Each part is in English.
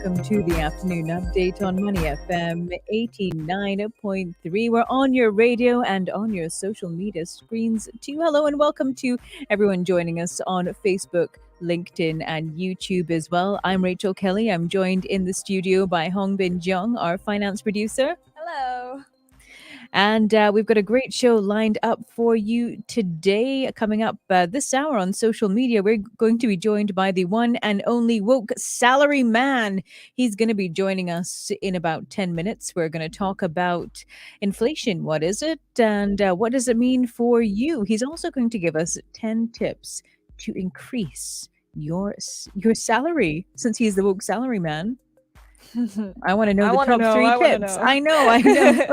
welcome to the afternoon update on Money FM 89.3. We're on your radio and on your social media screens too. Hello and welcome to everyone joining us on Facebook, LinkedIn, and YouTube as well. I'm Rachel Kelly. I'm joined in the studio by Hong Bin Jeong, our finance producer. Hello. And we've got a great show lined up for you today. Coming up this hour on social media, we're going to be joined by the one and only Woke Salaryman. He's going to be joining us in about 10 minutes. We're going to talk about inflation. What is it? And what does it mean for you? He's also going to give us 10 tips to increase your salary, since he's the Woke Salaryman. I want to know the top three tips. I know.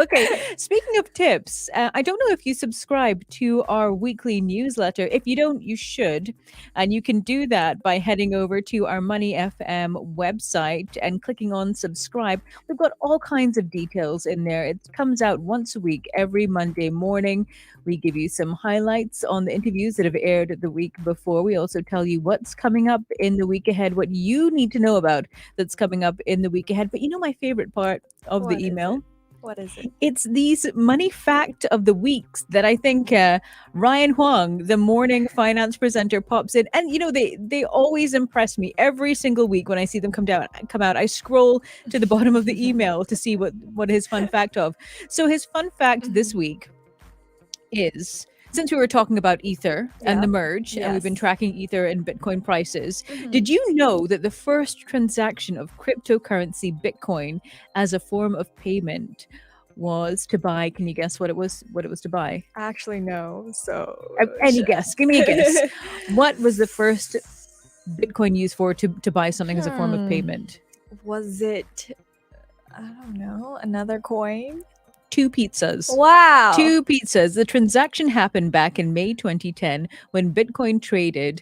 Okay. Speaking of tips, I don't know if you subscribe to our weekly newsletter. If you don't, you should. And you can do that by heading over to our Money FM website and clicking on subscribe. We've got all kinds of details in there. It comes out once a week, every Monday morning. We give you some highlights on the interviews that have aired the week before. We also tell you what's coming up in the week ahead, what you need to know about that's coming up in the week ahead. But you know my favorite part of the email? What is it? It's these money fact of the weeks that I think Ryan Huang, the morning finance presenter, pops in. And, you know, they always impress me every single week when I see them come out. I scroll to the bottom of the email to see what his fun fact of. So his fun fact this week is, since we were talking about Ether and the merge, and we've been tracking Ether and Bitcoin prices, did you know that the first transaction of cryptocurrency Bitcoin as a form of payment was to buy? Can you guess what it was to buy? Actually, no. So any guess? Give me a guess. What was the first Bitcoin used for to buy something as a form of payment? Was it, I don't know, another coin? 2 pizzas. Wow. 2 pizzas. The transaction happened back in May 2010 when Bitcoin trader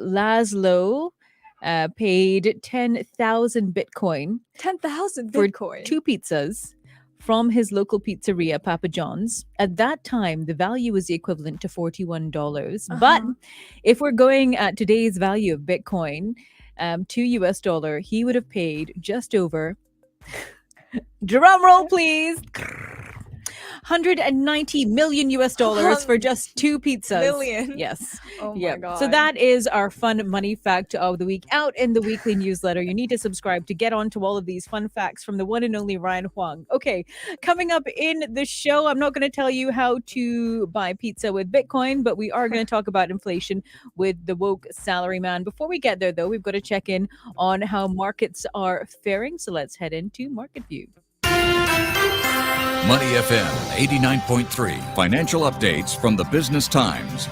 Laszlo paid 10,000 Bitcoin. 10,000 for Bitcoin? 2 pizzas from his local pizzeria, Papa John's. At that time, the value was the equivalent to $41. But if we're going at today's value of Bitcoin to US dollar, he would have paid just over... Drum roll, please. $190 million for just 2 pizzas. Million? Yes. Oh my God. So that is our fun money fact of the week out in the weekly newsletter. You need to subscribe to get onto all of these fun facts from the one and only Ryan Huang. Okay, coming up in the show, I'm not going to tell you how to buy pizza with Bitcoin, but we are going to talk about inflation with the Woke Salaryman. Before we get there, though, we've got to check in on how markets are faring. So let's head into Market View. Money FM 89.3. Financial updates from the Business Times.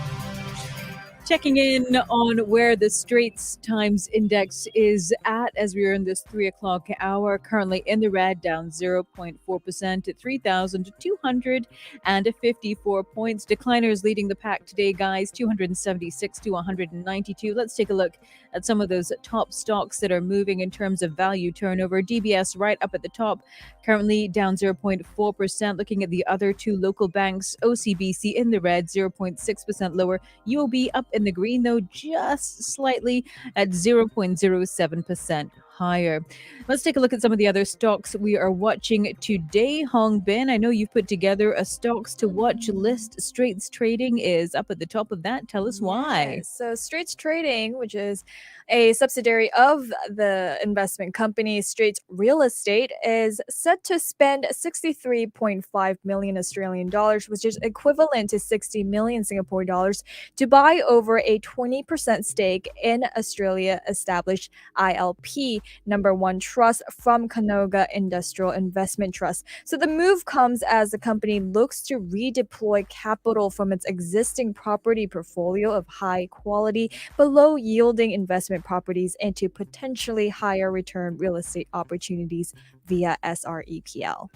Checking in on where the Straits Times Index is at as we are in this 3 o'clock hour. Currently in the red, down 0.4% at 3,254 points. Decliners leading the pack today, guys, 276 to 192. Let's take a look at some of those top stocks that are moving in terms of value turnover. DBS right up at the top, currently down 0.4%. Looking at the other 2 local banks, OCBC in the red, 0.6% lower. UOB up in the green, though, just slightly at 0.07% higher. Let's take a look at some of the other stocks we are watching today. Hong Bin, I know you've put together a stocks to watch list. Straits Trading is up at the top of that. Tell us why. So Straits Trading, which is a subsidiary of the investment company Straits Real Estate, is set to spend 63.5 million Australian dollars, which is equivalent to 60 million Singapore dollars, to buy over a 20% stake in Australia established ILP #1 trust from Canoga Industrial Investment Trust. So the move comes as the company looks to redeploy capital from its existing property portfolio of high quality but low yielding investment properties into potentially higher return real estate opportunities via SREPL.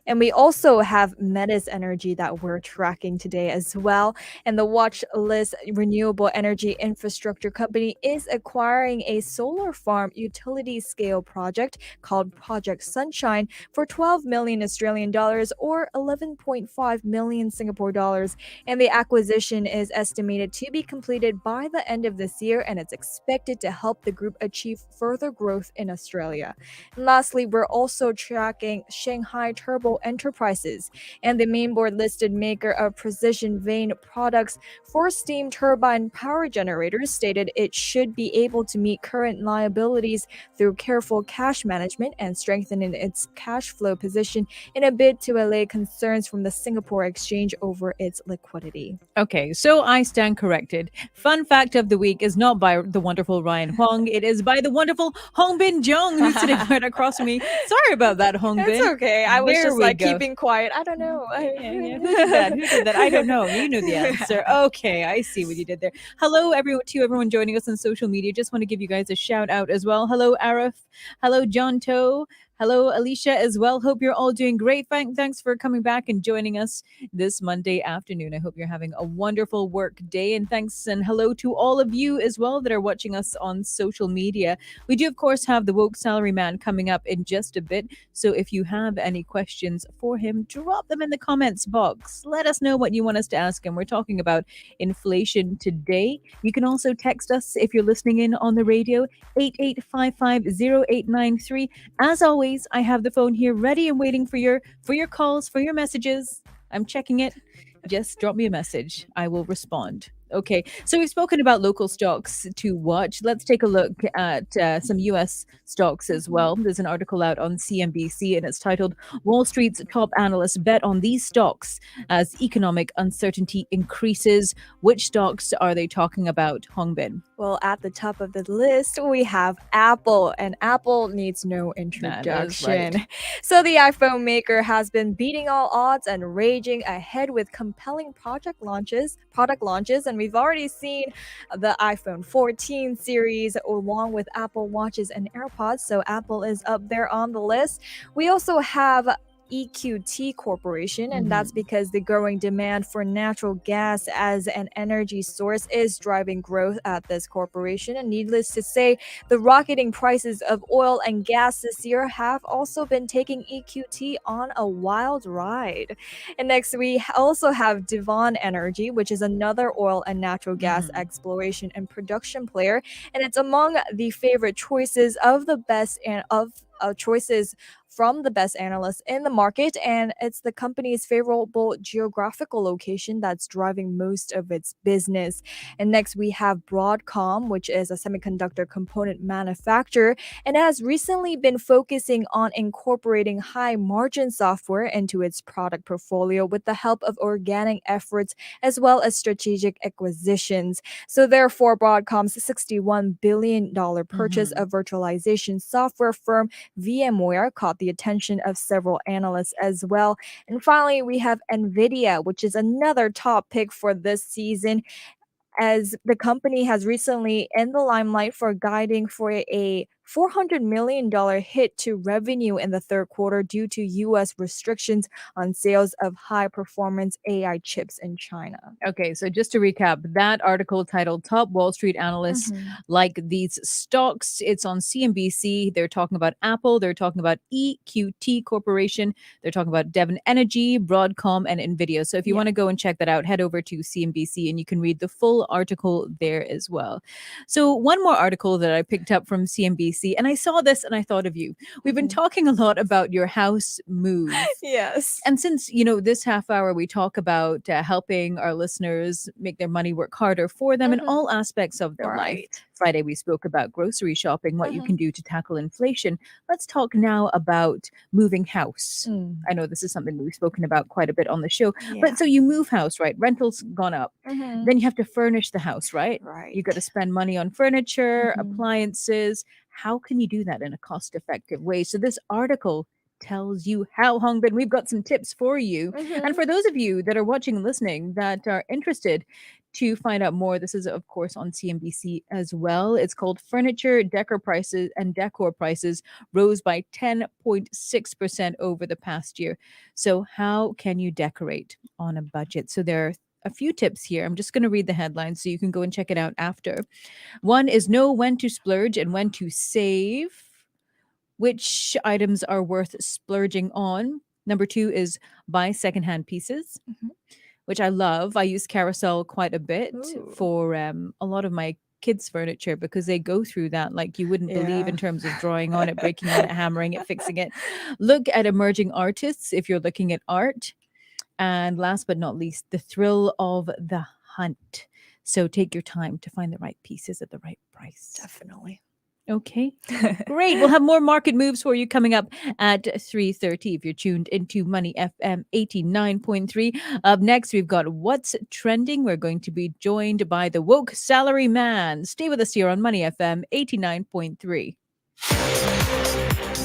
And we also have Metis Energy that we're tracking today as well. And the watch list renewable energy infrastructure company is acquiring a solar farm utility scale project called Project Sunshine for 12 million Australian dollars or 11.5 million Singapore dollars. And the acquisition is estimated to be completed by the end of this year, and it's expected to help the group achieve further growth in Australia. And lastly, we're also tracking Shanghai Turbo Enterprises, and the mainboard listed maker of precision vane products for steam turbine power generators stated it should be able to meet current liabilities through careful cash management and strengthening its cash flow position in a bid to allay concerns from the Singapore exchange over its liquidity. Okay, so I stand corrected. Fun fact of the week is not by the wonderful Ryan Huang. It is by the wonderful Hong Bin Jung, who's sitting right across from me. Sorry about that, Hong Bin. It's okay. I was There just we like go. keeping quiet. I don't know. Yeah. Who did that? Who did that? I don't know. You know the answer. Okay, I see what you did there. Hello, everyone joining us on social media. Just want to give you guys a shout out as well. Hello, Arif. Hello, John Toe. Hello, Alicia, as well. Hope you're all doing great. Thanks for coming back and joining us this Monday afternoon. I hope you're having a wonderful work day. And thanks and hello to all of you as well that are watching us on social media. We do, of course, have the Woke Salaryman coming up in just a bit. So if you have any questions for him, drop them in the comments box. Let us know what you want us to ask him. We're talking about inflation today. You can also text us if you're listening in on the radio, 88550893. As always, I have the phone here ready and waiting for your calls, for your messages. I'm checking it. Just drop me a message. I will respond. Okay, so we've spoken about local stocks to watch. Let's take a look at some US stocks as well. There's an article out on CNBC and it's titled Wall Street's Top Analysts Bet on These Stocks as Economic Uncertainty Increases. Which stocks are they talking about, Hongbin? Well, at the top of the list, we have Apple, and Apple needs no That is introduction. right. So, the iPhone maker has been beating all odds and raging ahead with compelling product launches, and we've already seen the iPhone 14 series along with Apple Watches and AirPods. So, Apple is up there on the list. We also have EQT Corporation, and that's because the growing demand for natural gas as an energy source is driving growth at this corporation. And needless to say, the rocketing prices of oil and gas this year have also been taking EQT on a wild ride. And next, we also have Devon Energy, which is another oil and natural gas exploration and production player, and it's among the favorite choices of the best and of choices from the best analysts in the market, and it's the company's favorable geographical location that's driving most of its business. And next, we have Broadcom, which is a semiconductor component manufacturer and has recently been focusing on incorporating high margin software into its product portfolio with the help of organic efforts as well as strategic acquisitions. So, therefore, Broadcom's $61 billion purchase of virtualization software firm VMware caught the attention of several analysts as well. And finally, we have Nvidia, which is another top pick for this season, as the company has recently in the limelight for guiding for a $400 million hit to revenue in the third quarter due to US restrictions on sales of high performance AI chips in China. Okay, so just to recap, that article titled Top Wall Street Analysts Like These Stocks, it's on CNBC. They're talking about Apple, they're talking about EQT Corporation, they're talking about Devon Energy, Broadcom, and Nvidia. So if you want to go and check that out, head over to CNBC and you can read the full article there as well. So one more article that I picked up from CNBC, and I saw this and I thought of you. We've been talking a lot about your house move. Yes. And since, this half hour, we talk about helping our listeners make their money work harder for them in all aspects of their life. Right. Friday, we spoke about grocery shopping, what you can do to tackle inflation. Let's talk now about moving house. I know this is something we've spoken about quite a bit on the show. But so you move house, right? Rentals gone up. Then you have to furnish the house, right? Right. You got to spend money on furniture, appliances. How can you do that in a cost-effective way? So this article tells you how, Hongbin. We've got some tips for you. And for those of you that are watching and listening that are interested to find out more, this is of course on CNBC as well. It's called Furniture Decor Prices rose by 10.6% over the past year. So how can you decorate on a budget? So there are a few tips here. I'm just going to read the headlines so you can go and check it out after. One is know when to splurge and when to save. Which items are worth splurging on? Number two is buy secondhand pieces, Mhm. which I love. I use Carousel quite a bit Ooh. for a lot of my kids' furniture because they go through that like you wouldn't believe Yeah. in terms of drawing on it, breaking on it, hammering it, fixing it. Look at emerging artists if you're looking at art. And last but not least, the thrill of the hunt. So take your time to find the right pieces at the right price. Definitely. Okay. Great. We'll have more market moves for you coming up at 3:30 if you're tuned into Money FM 89.3. Up next, we've got What's Trending. We're going to be joined by the Woke Salaryman. Stay with us here on Money FM 89.3.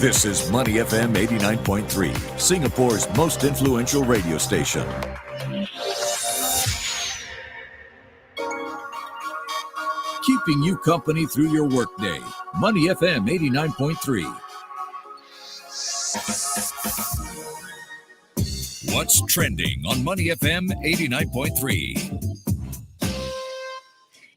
This is Money FM 89.3, Singapore's most influential radio station. Keeping you company through your workday. Money FM 89.3. What's trending on Money FM 89.3?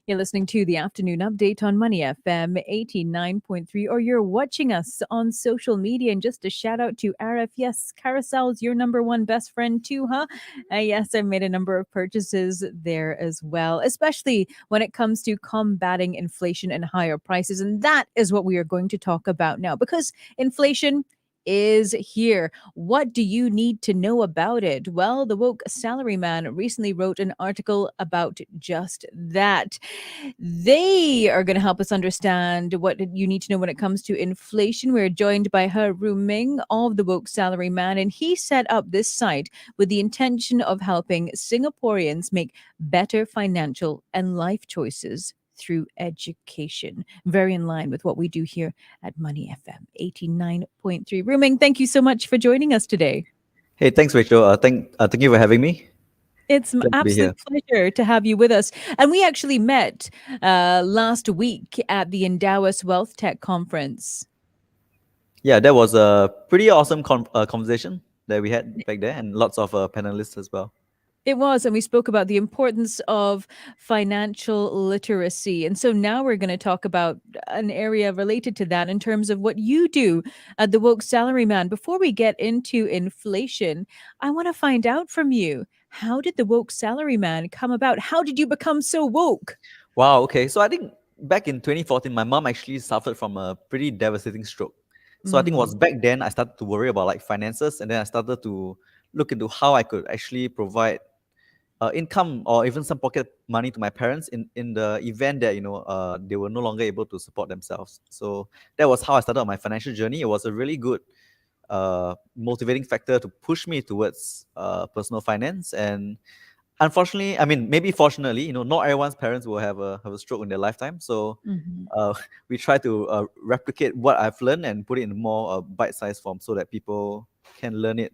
You're listening to the afternoon update on Money FM 89.3, or you're watching us on social media. And just a shout out to Arif. Yes, Carousel's your number one best friend too, huh? Yes, I made a number of purchases there as well, especially when it comes to combating inflation and higher prices. And that is what we are going to talk about now, because inflation is here. What do you need to know about it? Well, the Woke Salaryman recently wrote an article about just that. They are going to help us understand what you need to know when it comes to inflation. We're joined by Haru Ming of the Woke Salaryman, and he set up this site with the intention of helping Singaporeans make better financial and life choices through education. Very in line with what we do here at Money FM 89.3. Ruming, thank you so much for joining us today. Hey, thanks, Rachel. Thank you for having me. It's an Glad to be here. absolute pleasure to have you with us. And we actually met last week at the Endowus Wealth Tech Conference. Yeah, that was a pretty awesome conversation that we had back there, and lots of panelists as well. It was, and we spoke about the importance of financial literacy. And so now we're going to talk about an area related to that in terms of what you do at the Woke Salaryman. Before we get into inflation, I want to find out from you, how did the Woke Salaryman come about? How did you become so woke? Wow, okay. So I think back in 2014, my mom actually suffered from a pretty devastating stroke. So I think it was back then I started to worry about like finances, and then I started to look into how I could actually provide income or even some pocket money to my parents in the event that they were no longer able to support themselves. So that was how I started on my financial journey. It was a really good motivating factor to push me towards personal finance. And unfortunately, I mean, maybe fortunately, not everyone's parents will have a stroke in their lifetime. So we try to replicate what I've learned and put it in more bite-sized form so that people can learn it,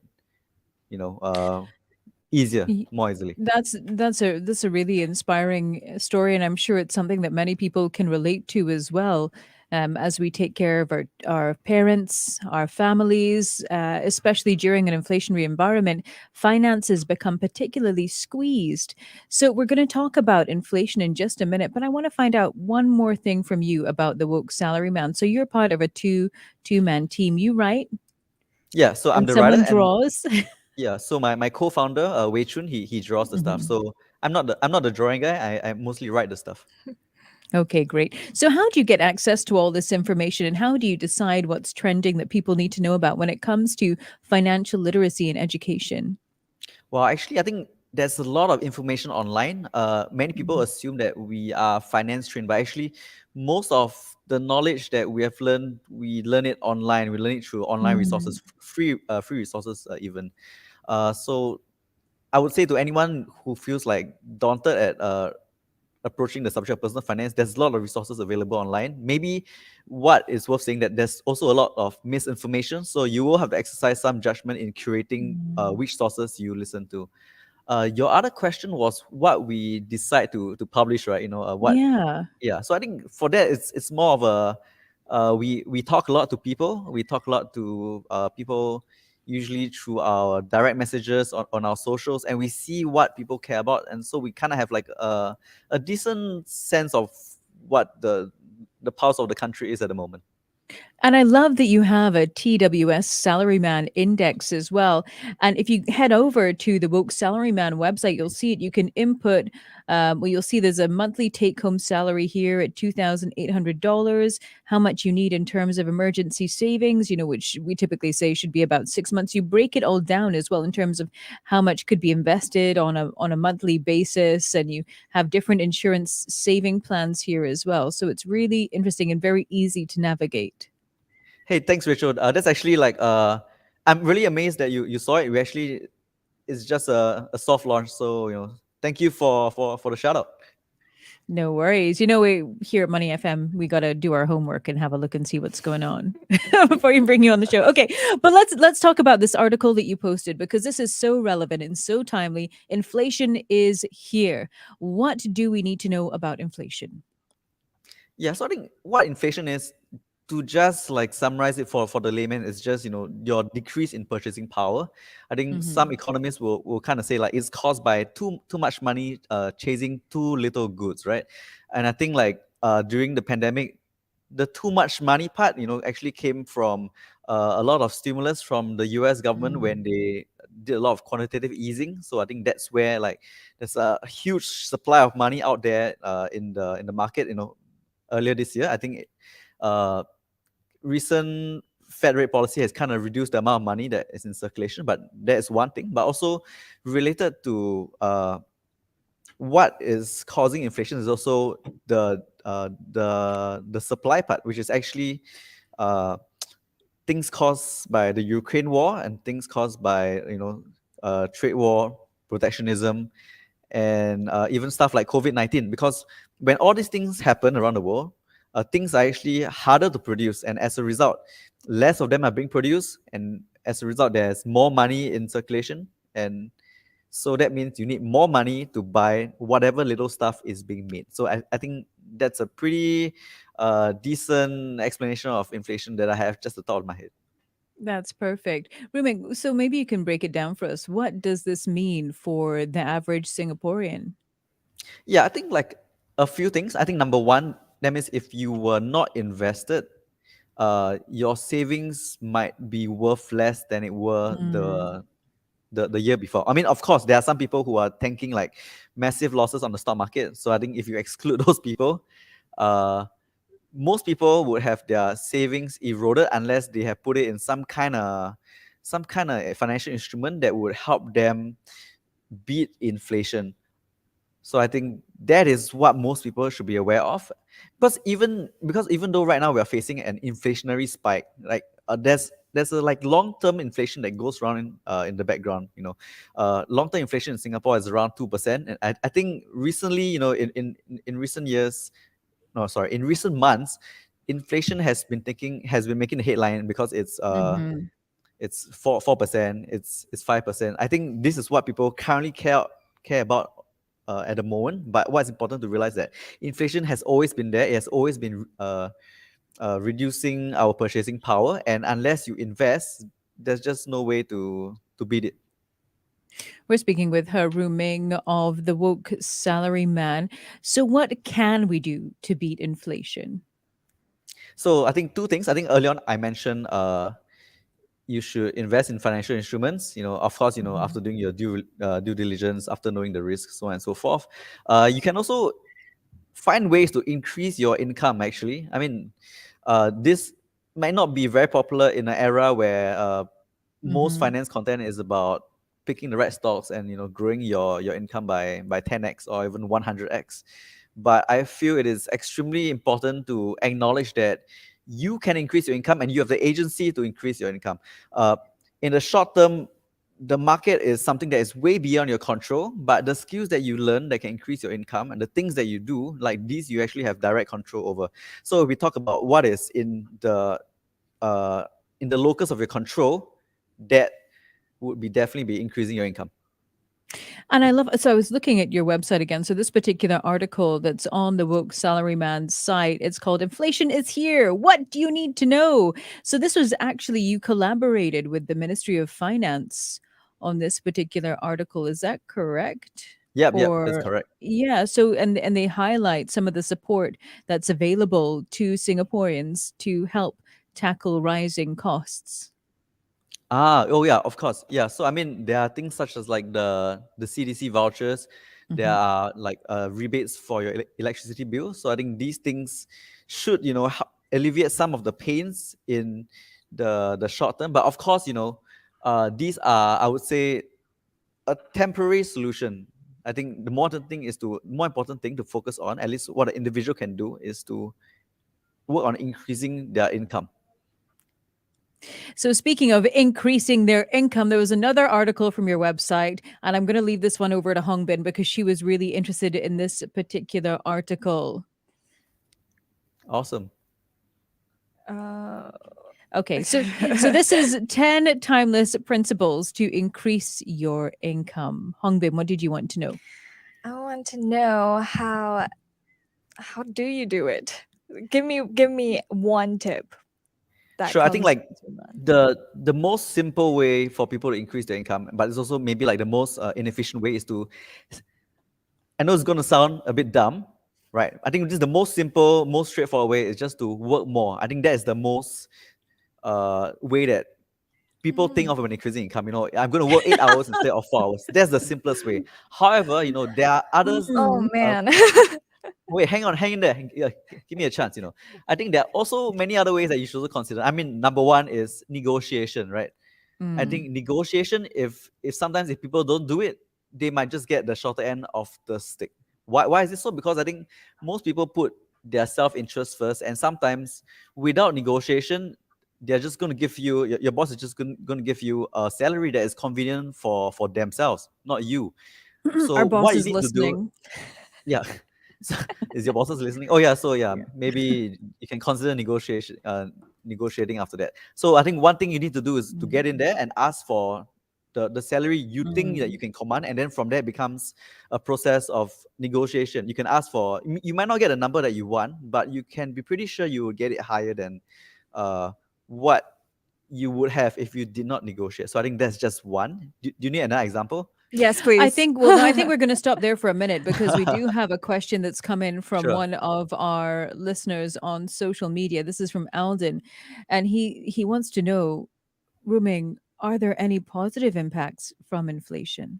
easier, more easily. That's a really inspiring story, and I'm sure it's something that many people can relate to as well. As we take care of our parents, our families, especially during an inflationary environment, finances become particularly squeezed. So we're going to talk about inflation in just a minute, but I want to find out one more thing from you about the Woke Salaryman. So you're part of a two-man team. You write, Yeah, so I'm and the writer, someone and draws. yeah, so my co-founder, Wei Chun, he draws the stuff. So I'm not the drawing guy. I mostly write the stuff. Okay, great. So, how do you get access to all this information, and how do you decide what's trending that people need to know about when it comes to financial literacy and education? Well, actually, I think there's a lot of information online. Many people assume that we are finance trained, but actually, most of the knowledge that we have learned, we learn it online. We learn it through online resources, free resources even. So I would say to anyone who feels like daunted at approaching the subject of personal finance, there's a lot of resources available online. Maybe what is worth saying that there's also a lot of misinformation, so you will have to exercise some judgment in curating which sources you listen to. Your other question was what we decide to publish, right? What Yeah. Yeah, so I think for that it's more of a we talk a lot to people. We talk a lot to people usually through our direct messages on our socials, and we see what people care about, and so we kind of have like a decent sense of what the pulse of the country is at the moment. And I love that you have a TWS Salaryman index as well. And if you head over to the Woke Salaryman website, you'll see it. You can input, well, you'll see there's a monthly take home salary here at $2,800, how much you need in terms of emergency savings, which we typically say should be about 6 months. You break it all down as well in terms of how much could be invested on a monthly basis. And you have different insurance saving plans here as well. So it's really interesting and very easy to navigate. Hey, thanks, Rachel. That's actually like I'm really amazed that you saw it. We actually It's just a soft launch, so thank you for the shout out. No worries. We here at Money FM, we got to do our homework and have a look and see what's going on before we bring you on the show. Okay, but let's talk about this article that you posted because this is so relevant and so timely. Inflation is here. What do we need to know about inflation? Yeah, so I think what inflation is, to just like summarize it for the layman, is just your decrease in purchasing power. I think some Hmm. economists will kind of say like it's caused by too much money chasing too little goods, right? And I think like during the pandemic, the too much money part actually came from a lot of stimulus from the US government when they did a lot of quantitative easing. So I think that's where like there's a huge supply of money out there in the market. Earlier this year, I think uh, recent Fed rate policy has kind of reduced the amount of money that is in circulation, but that is one thing. But also related to what is causing inflation is also the supply part, which is actually uh, things caused by the Ukraine war and things caused by trade war, protectionism, and even stuff like COVID-19. Because when all these things happen around the world, things are actually harder to produce, and as a result, less of them are being produced, and as a result, there's more money in circulation, and so that means you need more money to buy whatever little stuff is being made. So I think that's a pretty decent explanation of inflation that I have just the top of my head. That's perfect. Ruming, so maybe you can break it down for us. What does this mean for the average Singaporean? Yeah, I think like a few things. I think number one, that means if you were not invested, your savings might be worth less than it were Mm. the year before. I mean, of course, there are some people who are tanking like massive losses on the stock market. So I think if you exclude those people, uh, most people would have their savings eroded unless they have put it in some kind of financial instrument that would help them beat inflation. So I think that is what most people should be aware of, because even though right now we are facing an inflationary spike, like there's a like long-term inflation that goes around in the background. Long-term inflation in Singapore is around 2%, and I think recently, in recent years, no, sorry, in recent months, inflation has been making the headline because Mhm. it's 4%, it's 5%. I think this is what people currently care about at the moment. But what's important to realize that inflation has always been there. It has always been reducing our purchasing power, and unless you invest, there's just no way to beat it. We're speaking with her Ming of the Woke Salary Man. So, what can we do to beat inflation? So I think two things. I think early on I mentioned you should invest in financial instruments. Of course, Mhm. after doing your due diligence, after knowing the risks, so on and so forth. You can also find ways to increase your income. Actually, I mean, this might not be very popular in an era where most Mhm. finance content is about picking the right stocks and growing your income by 10x or even 100x. But I feel it is extremely important to acknowledge that you can increase your income and you have the agency to increase your income. uh, in the short term, the market is something that is way beyond your control, but the skills that you learn that can increase your income and the things that you do like these, you actually have direct control over. So if we talk about what is uh, in the locus of your control, that would be definitely be increasing your income. And I love, so I was looking at your website again. So this particular article that's on the Woke Salaryman site, it's called Inflation is Here. What do you need to know? So this was actually, you collaborated with the Ministry of Finance on this particular article. Is that correct? Yep, that's Or correct. yeah, so and they highlight some of the support that's available to Singaporeans to help tackle rising costs. Oh yeah, of course. Yeah. So I mean, there are things such as like the CDC vouchers. There Mhm. are like rebates for your electricity bill. So I think these things should alleviate some of the pains in the short term. But of course, these are, I would say, a temporary solution. I think the more important thing to focus on, at least what an individual can do, is to work on increasing their income. So, speaking of increasing their income, there was another article from your website, and I'm going to leave this one over to Hongbin because she was really interested in this particular article. Awesome. Uh, Okay, so this is 10 timeless principles to increase your income. Hongbin, what did you want to know? I want to know how do you do it? Give me one tip that Sure. I think comes like to mind. the most simple way for people to increase their income, but it's also maybe like the most inefficient way, is to. I know it's going to sound a bit dumb, right? I think this is the most simple, most straightforward way, is just to work more. I think that is the most way that people think Mm. of when increasing income. I'm going to work 8 hours instead of 4 hours. That's the simplest way. However, there are others. Oh Mm. man. Wait, hang in there. Give me a chance. I think there are also many other ways that you should also consider. I mean, number one is negotiation, right? I Mm. think negotiation, if sometimes if people don't do it, they might just get the shorter end of the stick. Why is this so? Because I think most people put their self-interest first, and sometimes without negotiation, they're just going to give you, your boss is just going to give you a salary that is convenient for themselves, not you. Our So boss what you is need to do, listening. yeah. So, is your bosses listening? Oh yeah, so yeah, Yeah. maybe you can consider negotiating after that. So I think one thing you need to do is to get in there and ask for the salary you think that you Mm. can command, and then from there it becomes a process of negotiation. You can ask for, you might not get a number that you want, but you can be pretty sure you will get it higher than what you would have if you did not negotiate. So I think that's just one. Do you need another example? Yes, I please. think, well, no, I think we're going to stop there for a minute because we do have a question that's come in from Sure. one of our listeners on social media. This is from Alden, and he wants to know, Ruming, are there any positive impacts from inflation?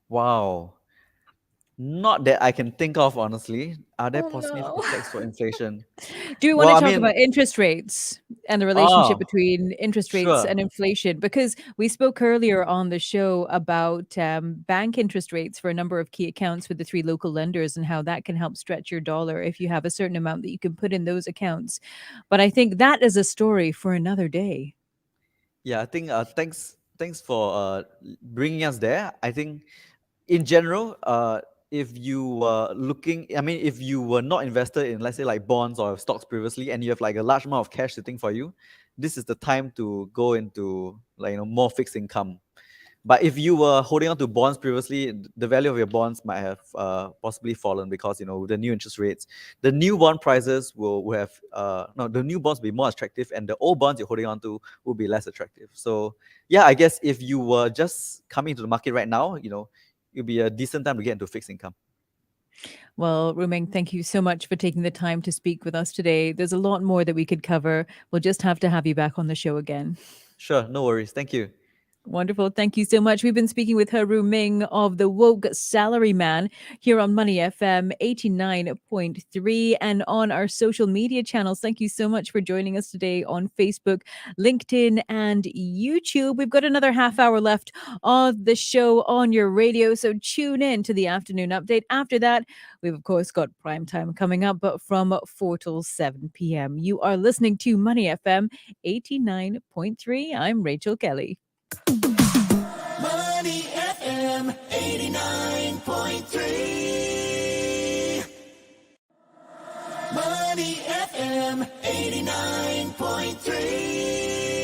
Wow. Not that I can think of, honestly. Are there Oh positive no. effects for inflation? Do we want Well, to I talk mean, about interest rates and the relationship oh, between interest rates sure. and inflation? Because we spoke earlier on the show about bank interest rates for a number of key accounts with the three local lenders and how that can help stretch your dollar if you have a certain amount that you can put in those accounts. But I think that is a story for another day. Yeah, I think thanks for bringing us there. I think in general, if you were looking, I mean, if you were not invested in, let's say, like bonds or stocks previously, and you have like a large amount of cash sitting for you, this is the time to go into, like, more fixed income. But if you were holding on to bonds previously, the value of your bonds might have possibly fallen, because with the new interest rates, the new bond prices will have no, the new bonds will be more attractive, and the old bonds you're holding on to will be less attractive. So yeah, I guess if you were just coming to the market right now, it'll be a decent time to get into fixed income. Well, Ruming, thank you so much for taking the time to speak with us today. There's a lot more that we could cover. We'll just have to have you back on the show again. Sure, no worries. Thank you. Wonderful. Thank you so much. We've been speaking with Haru Ming of the Woke Salaryman here on Money FM 89.3 and on our social media channels. Thank you so much for joining us today on Facebook, LinkedIn, and YouTube. We've got another half hour left of the show on your radio, so tune in to the afternoon update. After that, we've of course got prime time coming up, but from 4 till 7 p.m. You are listening to Money FM 89.3. I'm Rachel Kelly. Money FM 89.3.